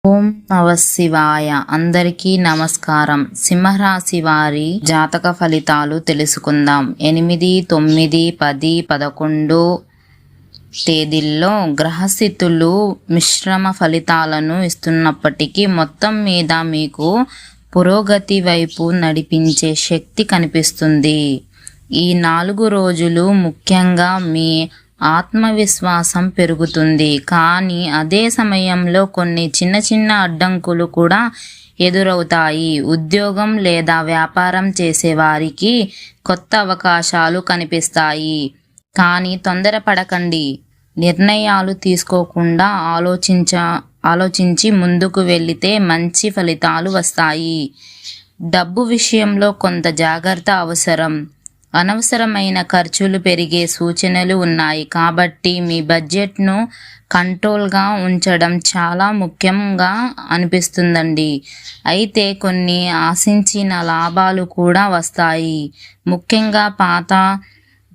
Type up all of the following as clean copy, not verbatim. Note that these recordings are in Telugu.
ఓం నమ శివాయ. అందరికీ నమస్కారం. సింహరాశి వారి జాతక ఫలితాలు తెలుసుకుందాం. 8, 9, 10, 11 తేదీల్లో గ్రహస్థితులు మిశ్రమ ఫలితాలను ఇస్తున్నప్పటికీ మొత్తం మీద మీకు పురోగతి వైపు నడిపించే శక్తి కనిపిస్తుంది. ఈ 4 రోజులు ముఖ్యంగా మీ ఆత్మవిశ్వాసం పెరుగుతుంది. కానీ అదే సమయంలో కొన్ని చిన్న చిన్న అడ్డంకులు కూడా ఎదురవుతాయి. ఉద్యోగం లేదా వ్యాపారం చేసేవారికి కొత్త అవకాశాలు కనిపిస్తాయి. కానీ తొందరపడకండి. నిర్ణయాలు తీసుకోకుండా ఆలోచించి ముందుకు వెళితే మంచి ఫలితాలు వస్తాయి. డబ్బు విషయంలో కొంత జాగ్రత్త అవసరం. అనవసరమైన ఖర్చులు పెరిగే సూచనలు ఉన్నాయి. కాబట్టి మీ బడ్జెట్ను కంట్రోల్గా ఉంచడం చాలా ముఖ్యంగా అనిపిస్తుందండి. అయితే కొన్ని ఆశించిన లాభాలు కూడా వస్తాయి. ముఖ్యంగా పాత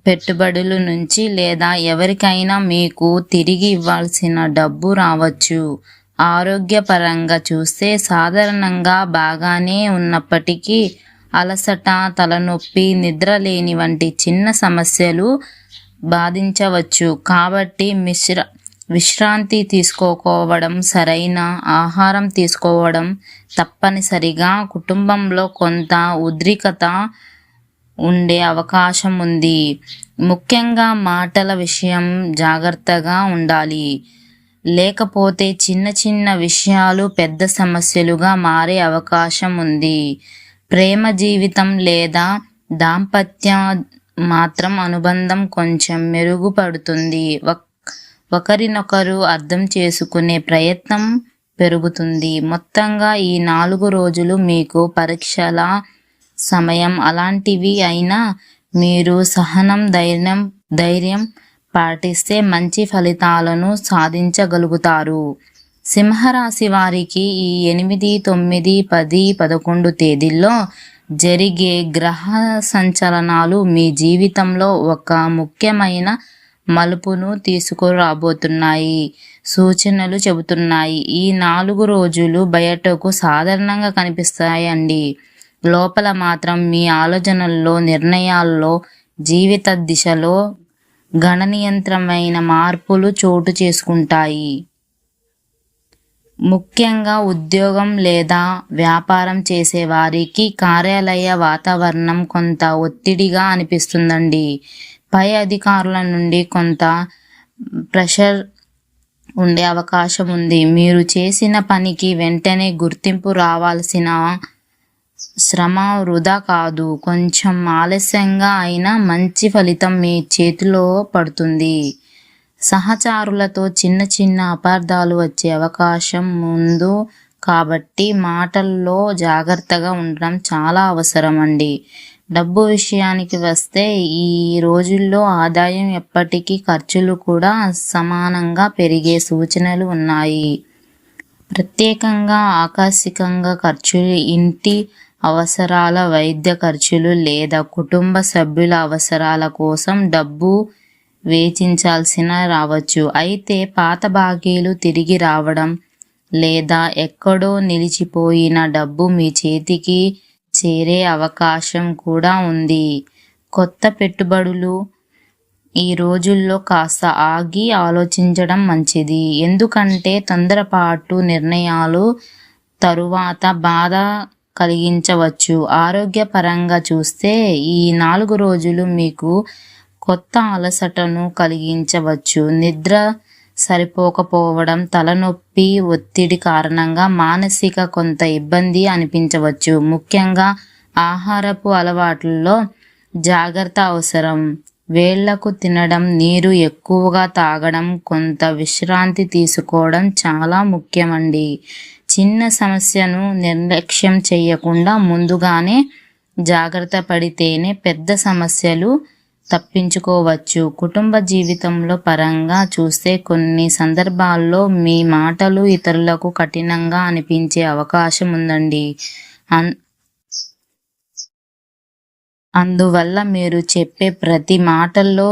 పెట్టుబడుల నుంచి లేదా ఎవరికైనా మీకు తిరిగి ఇవ్వాల్సిన డబ్బు రావచ్చు. ఆరోగ్యపరంగా చూస్తే సాధారణంగా బాగానే ఉన్నప్పటికీ అలసట, తలనొప్పి, నిద్రలేని వంటి చిన్న సమస్యలు బాధించవచ్చు. కాబట్టి విశ్రాంతి తీసుకోవడం, సరైన ఆహారం తీసుకోవడం తప్పనిసరిగా. కుటుంబంలో కొంత ఉద్రిక్తత ఉండే అవకాశం ఉంది. ముఖ్యంగా మాటల విషయం జాగ్రత్తగా ఉండాలి. లేకపోతే చిన్న చిన్న విషయాలు పెద్ద సమస్యలుగా మారే అవకాశం ఉంది. ప్రేమ జీవితం లేదా దాంపత్య మాత్రం అనుబంధం కొంచెం మెరుగుపడుతుంది. ఒకరినొకరు అర్థం చేసుకునే ప్రయత్నం పెరుగుతుంది. మొత్తంగా ఈ 4 రోజులు మీకు పరీక్షల సమయం అలాంటివి అయినా మీరు సహనం, ధైర్యం పాటిస్తే మంచి ఫలితాలను సాధించగలుగుతారు. సింహరాశి వారికి ఈ 8, 9, 10, 11 తేదీల్లో జరిగే గ్రహ సంచలనాలు మీ జీవితంలో ఒక ముఖ్యమైన మలుపును తీసుకురాబోతున్నాయి. సూచనలు చెబుతున్నాయి. ఈ 4 రోజులు బయటకు సాధారణంగా కనిపిస్తాయండి. లోపల మాత్రం మీ ఆలోచనల్లో, నిర్ణయాల్లో, జీవిత దిశలో గణనీయమైన మార్పులు చోటు చేసుకుంటాయి. ముఖ్యంగా ఉద్యోగం లేదా వ్యాపారం చేసే వారికి కార్యాలయ వాతావరణం కొంత ఒత్తిడిగా అనిపిస్తుందండి. పై అధికారుల నుండి కొంత ప్రెషర్ ఉండే అవకాశం ఉంది. మీరు చేసిన పనికి వెంటనే గుర్తింపు రావాల్సిన శ్రమ వృధా కాదు. కొంచెం ఆలస్యంగా అయినా మంచి ఫలితం మీ చేతిలో పడుతుంది. సహచరులతో చిన్న చిన్న అపార్థాలు వచ్చే అవకాశం ఉంది. కాబట్టి మాటల్లో జాగ్రత్తగా ఉండడం చాలా అవసరం అండి. డబ్బు విషయానికి వస్తే ఈ రోజుల్లో ఆదాయం ఎప్పటికీ ఖర్చులు కూడా సమానంగా పెరిగే సూచనలు ఉన్నాయి. ప్రత్యేకంగా ఆకస్మికంగా ఖర్చులు, ఇంటి అవసరాల, వైద్య ఖర్చులు లేదా కుటుంబ సభ్యుల అవసరాల కోసం డబ్బు వేచించాల్సిన రావచ్చు. అయితే పాత బాకీలు తిరిగి రావడం లేదా ఎక్కడో నిలిచిపోయిన డబ్బు మీ చేతికి చేరే అవకాశం కూడా ఉంది. కొత్త పెట్టుబడులు ఈ రోజుల్లో కాస్త ఆగి ఆలోచించడం మంచిది. ఎందుకంటే తొందరపాటు నిర్ణయాలు తరువాత బాధ కలిగించవచ్చు. ఆరోగ్యపరంగా చూస్తే ఈ 4 రోజులు మీకు కొత్త అలసటను కలిగించవచ్చు. నిద్ర సరిపోకపోవడం, తలనొప్పి, ఒత్తిడి కారణంగా మానసిక కొంత ఇబ్బంది అనిపించవచ్చు. ముఖ్యంగా ఆహారపు అలవాట్లలో జాగ్రత్త అవసరం. వేళ్లకు తినడం, నీరు ఎక్కువగా తాగడం, కొంత విశ్రాంతి తీసుకోవడం చాలా ముఖ్యమండి. చిన్న సమస్యను నిర్లక్ష్యం చేయకుండా ముందుగానే జాగ్రత్త పడితేనే పెద్ద సమస్యలు తప్పించుకోవచ్చు. కుటుంబ జీవితంలో పరంగా చూస్తే కొన్ని సందర్భాల్లో మీ మాటలు ఇతరులకు కఠినంగా అనిపించే అవకాశం ఉందండి. అందువల్ల మీరు చెప్పే ప్రతి మాటల్లో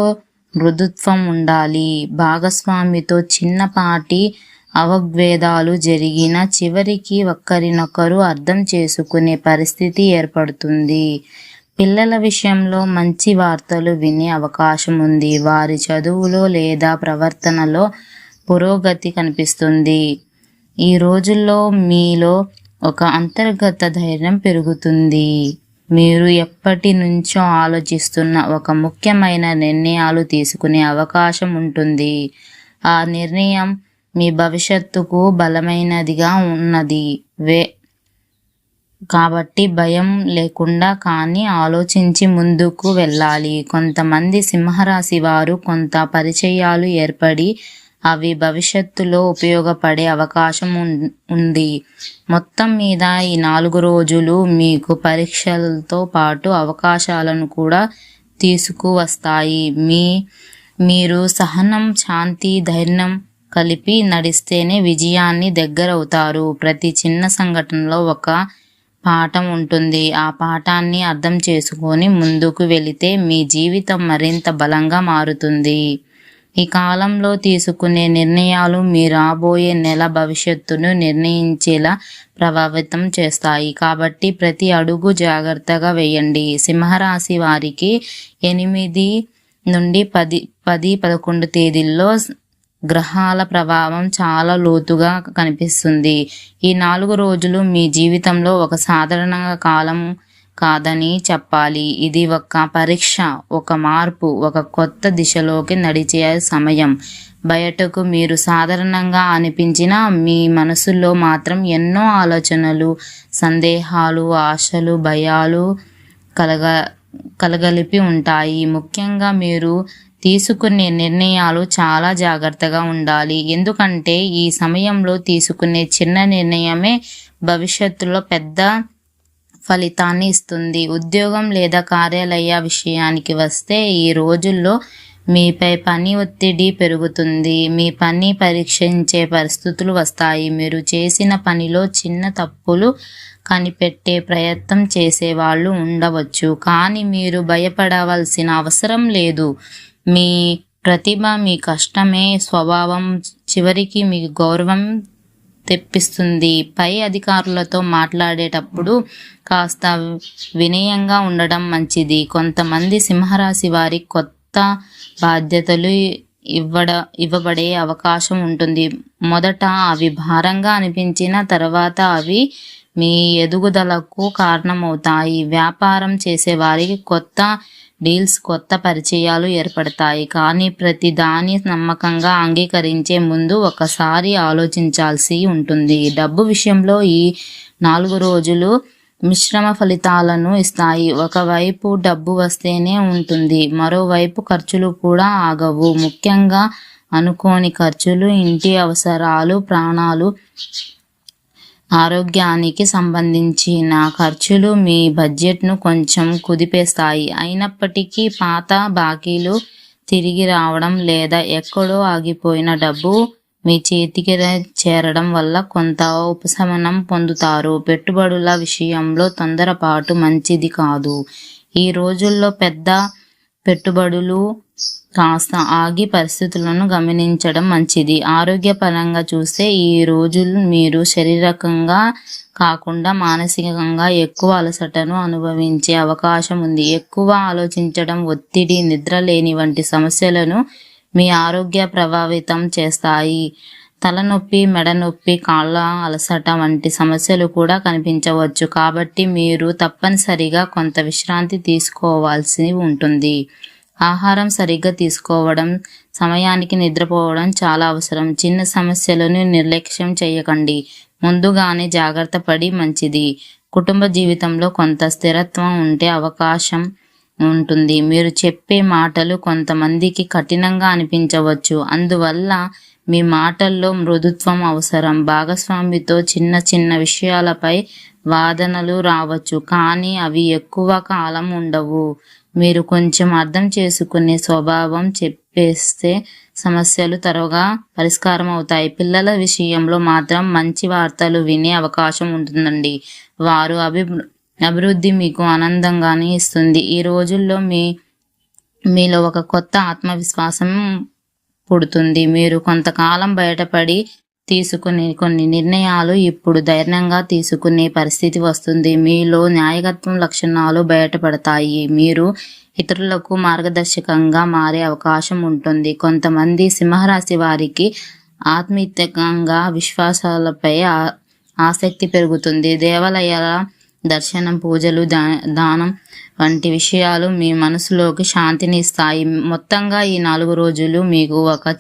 మృదుత్వం ఉండాలి. భాగస్వామితో చిన్నపాటి అవగ్వేదాలు జరిగిన చివరికి ఒక్కరినొకరు అర్థం చేసుకునే పరిస్థితి ఏర్పడుతుంది. పిల్లల విషయంలో మంచి వార్తలు వినే అవకాశం ఉంది. వారి చదువులో లేదా ప్రవర్తనలో పురోగతి కనిపిస్తుంది. ఈ రోజుల్లో మీలో ఒక అంతర్గత ధైర్యం పెరుగుతుంది. మీరు ఎప్పటి నుంచో ఆలోచిస్తున్న ఒక ముఖ్యమైన నిర్ణయాలు తీసుకునే అవకాశం ఉంటుంది. ఆ నిర్ణయం మీ భవిష్యత్తుకు బలమైనదిగా ఉన్నది. కాబట్టి భయం లేకుండా కానీ ఆలోచించి ముందుకు వెళ్ళాలి. కొంతమంది సింహరాశి వారు కొంత పరిచయాలు ఏర్పడి అవి భవిష్యత్తులో ఉపయోగపడే అవకాశం ఉంది. మొత్తం మీద ఈ 4 రోజులు మీకు పరీక్షలతో పాటు అవకాశాలను కూడా తీసుకువస్తాయి. మీరు సహనం, శాంతి, ధైర్యం కలిపి నడిస్తేనే విజయాన్ని దగ్గరవుతారు. ప్రతి చిన్న సంఘటనలో ఒక పాఠం ఉంటుంది. ఆ పాఠాన్ని అర్థం చేసుకొని ముందుకు వెళితే మీ జీవితం మరింత బలంగా మారుతుంది. ఈ కాలంలో తీసుకునే నిర్ణయాలు మీ రాబోయే నెల భవిష్యత్తును నిర్ణయించేలా ప్రభావితం చేస్తాయి. కాబట్టి ప్రతి అడుగు జాగ్రత్తగా వేయండి. సింహరాశి వారికి 8 నుండి 10-11 తేదీల్లో గ్రహాల ప్రభావం చాలా లోతుగా కనిపిస్తుంది. ఈ 4 రోజులు మీ జీవితంలో ఒక సాధారణ కాలం కాదని చెప్పాలి. ఇది ఒక పరీక్ష, ఒక మార్పు, ఒక కొత్త దిశలోకి నడిచే సమయం. బయటకు మీరు సాధారణంగా అనిపించినా మీ మనసులో మాత్రం ఎన్నో ఆలోచనలు, సందేహాలు, ఆశలు, భయాలు కలగలిపి ఉంటాయి. ముఖ్యంగా మీరు తీసుకునే నిర్ణయాలు చాలా జాగ్రత్తగా ఉండాలి. ఎందుకంటే ఈ సమయంలో తీసుకునే చిన్న నిర్ణయమే భవిష్యత్తులో పెద్ద ఫలితాన్ని ఇస్తుంది. ఉద్యోగం లేదా కార్యాలయ విషయానికి వస్తే ఈ రోజుల్లో మీపై పని ఒత్తిడి పెరుగుతుంది. మీ పని పరీక్షించే పరిస్థితులు వస్తాయి. మీరు చేసిన పనిలో చిన్న తప్పులు కనిపెట్టే ప్రయత్నం చేసేవాళ్ళు ఉండవచ్చు. కానీ మీరు భయపడవలసిన అవసరం లేదు. మీ ప్రతిభ, మీ కష్టమే స్వభావం చివరికి మీకు గౌరవం తెప్పిస్తుంది. పై అధికారులతో మాట్లాడేటప్పుడు కాస్త వినయంగా ఉండడం మంచిది. కొంతమంది సింహరాశి వారికి కొత్త బాధ్యతలు ఇవ్వబడే అవకాశం ఉంటుంది. మొదట అవి భారంగా అనిపించిన తర్వాత అవి మీ ఎదుగుదలకు కారణమవుతాయి. వ్యాపారం చేసే వారికి కొత్త డీల్స్, కొత్త పరిచయాలు ఏర్పడతాయి. కానీ ప్రతి దాన్ని నమ్మకంగా అంగీకరించే ముందు ఒకసారి ఆలోచించాల్సి ఉంటుంది. డబ్బు విషయంలో ఈ 4 రోజులు మిశ్రమ ఫలితాలను ఇస్తాయి. ఒకవైపు డబ్బు వస్తేనే ఉంటుంది, మరోవైపు ఖర్చులు కూడా ఆగవు. ముఖ్యంగా అనుకోని ఖర్చులు, ఇంటి అవసరాలు, ప్రాణాలు, ఆరోగ్యానికి సంబంధించిన ఖర్చులు మీ బడ్జెట్ను కొంచెం కుదిపేస్తాయి. అయినప్పటికీ పాత బాకీలు తిరిగి రావడం లేదా ఎక్కడో ఆగిపోయిన డబ్బు మీ చేతికి చేరడం వల్ల కొంత ఉపశమనం పొందుతారు. పెట్టుబడుల విషయంలో తొందరపాటు మంచిది కాదు. ఈ రోజుల్లో పెద్ద పెట్టుబడులు కాస్త ఆగి పరిస్థితులను గమనించడం మంచిది. ఆరోగ్యపరంగా చూస్తే ఈ రోజులు మీరు శారీరకంగా కాకుండా మానసికంగా ఎక్కువ అలసటను అనుభవించే అవకాశం ఉంది. ఎక్కువ ఆలోచించడం, ఒత్తిడి, నిద్రలేని వంటి సమస్యలను మీ ఆరోగ్య ప్రభావితం చేస్తాయి. తలనొప్పి, మెడనొప్పి, కాళ్ళ అలసట వంటి సమస్యలు కూడా కనిపించవచ్చు. కాబట్టి మీరు తప్పనిసరిగా కొంత విశ్రాంతి తీసుకోవాల్సి ఉంటుంది. ఆహారం సరిగ్గా తీసుకోవడం, సమయానికి నిద్రపోవడం చాలా అవసరం. చిన్న సమస్యలను నిర్లక్ష్యం చేయకండి. ముందుగానే జాగ్రత్త పడి మంచిది. కుటుంబ జీవితంలో కొంత స్థిరత్వం ఉండే అవకాశం ఉంటుంది. మీరు చెప్పే మాటలు కొంతమందికి కఠినంగా అనిపించవచ్చు. అందువల్ల మీ మాటల్లో మృదుత్వం అవసరం. భాగస్వామితో చిన్న చిన్న విషయాలపై వాదనలు రావచ్చు, కానీ అవి ఎక్కువ కాలం ఉండవు. మీరు కొంచెం అర్థం చేసుకునే స్వభావం చెప్పేస్తే సమస్యలు త్వరగా పరిష్కారం అవుతాయి. పిల్లల విషయంలో మాత్రం మంచి వార్తలు వినే అవకాశం ఉంటుందండి. వారు అభివృద్ధి మీకు ఆనందంగానే ఇస్తుంది. ఈ రోజుల్లో మీలో ఒక కొత్త ఆత్మవిశ్వాసం పుడుతుంది. మీరు కొంతకాలం బయటపడి తీసుకునే కొన్ని నిర్ణయాలు ఇప్పుడు ధైర్యంగా తీసుకునే పరిస్థితి వస్తుంది. మీలో న్యాయకత్వం లక్షణాలు బయటపడతాయి. మీరు ఇతరులకు మార్గదర్శకంగా మారే అవకాశం ఉంటుంది. కొంతమంది సింహరాశి వారికి ఆత్మీయంగా విశ్వాసాలపై ఆసక్తి పెరుగుతుంది. దేవాలయాల దర్శనం, పూజలు, దానం వంటి విషయాలు మీ మనసులోకి శాంతిని ఇస్తాయి. మొత్తంగా ఈ 4 రోజులు మీకు ఒక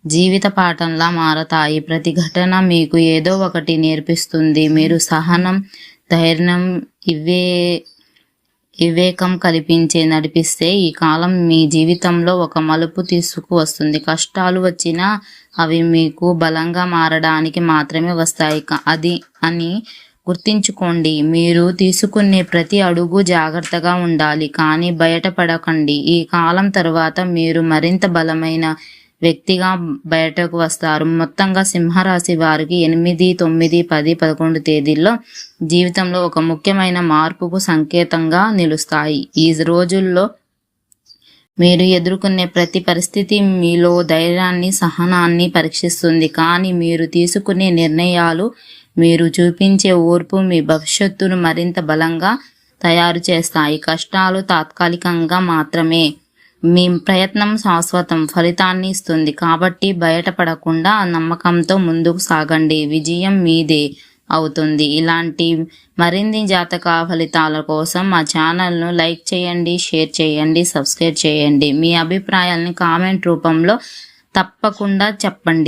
జీవిత పాఠంలా మారతాయి. ప్రతి ఘటన మీకు ఏదో ఒకటి నేర్పిస్తుంది. మీరు సహనం, ధైర్యం, వివేకం కల్పించే నడిపిస్తే ఈ కాలం మీ జీవితంలో ఒక మలుపు తీసుకువస్తుంది. కష్టాలు వచ్చినా అవి మీకు బలంగా మారడానికి మాత్రమే వస్తాయి అని గుర్తించుకోండి. మీరు తీసుకునే ప్రతి అడుగు జాగ్రత్తగా ఉండాలి, కానీ బయటపడకండి. ఈ కాలం తర్వాత మీరు మరింత బలమైన వ్యక్తిగా బయటకు వస్తారు. మొత్తంగా సింహరాశి వారికి 8, 9, 10, 11 తేదీల్లో జీవితంలో ఒక ముఖ్యమైన మార్పుకు సంకేతంగా నిలుస్తాయి. ఈ రోజుల్లో మీరు ఎదుర్కొనే ప్రతి పరిస్థితి మీలో ధైర్యాన్ని, సహనాన్ని పరీక్షిస్తుంది. కానీ మీరు తీసుకునే నిర్ణయాలు, మీరు చూపించే ఓర్పు మీ భవిష్యత్తును మరింత బలంగా తయారు చేస్తాయి. కష్టాలు తాత్కాలికంగా మాత్రమే, మీ ప్రయత్నం శాశ్వతం ఫలితాన్ని ఇస్తుంది. కాబట్టి బయటపడకుండా నమ్మకంతో ముందుకు సాగండి. విజయం మీదే అవుతుంది. ఇలాంటి మరిన్ని జాతక ఫలితాల కోసం మా ఛానల్ను లైక్ చేయండి, షేర్ చేయండి, సబ్స్క్రైబ్ చేయండి. మీ అభిప్రాయాలను కామెంట్ రూపంలో తప్పకుండా చెప్పండి.